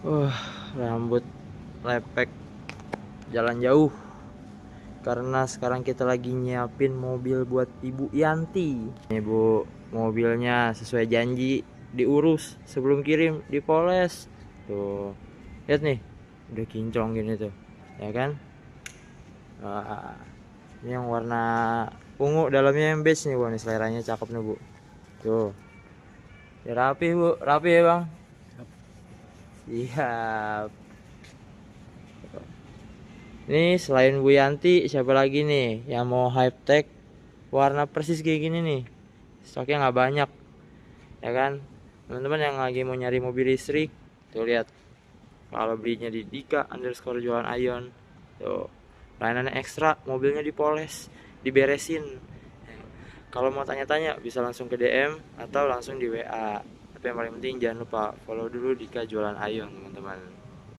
Wah, rambut lepek jalan jauh. Karena sekarang kita lagi nyiapin mobil buat Ibu Yanti. Nih Bu, mobilnya sesuai janji diurus sebelum kirim, dipoles. Tuh, lihat nih, udah kinclong gini tuh, ya kan? Wah, ini yang warna ungu, dalamnya yang beige nih Bu, nih seleranya cakep nih Bu. Tuh, ya rapi Bu, rapi ya Bang. Iya. Ini selain Bu Yanti, siapa lagi nih yang mau hype tech warna persis kayak gini nih? Stoknya nggak banyak, ya kan? Teman-teman yang lagi mau nyari mobil listrik, tuh lihat. Kalau belinya di Dika underscore jualan Ion, tuh layanannya ekstra, mobilnya dipoles, diberesin. Kalau mau tanya-tanya bisa langsung ke DM atau langsung di WA. Tapi yang paling penting jangan lupa follow dulu Dika jualan Ion, teman-teman.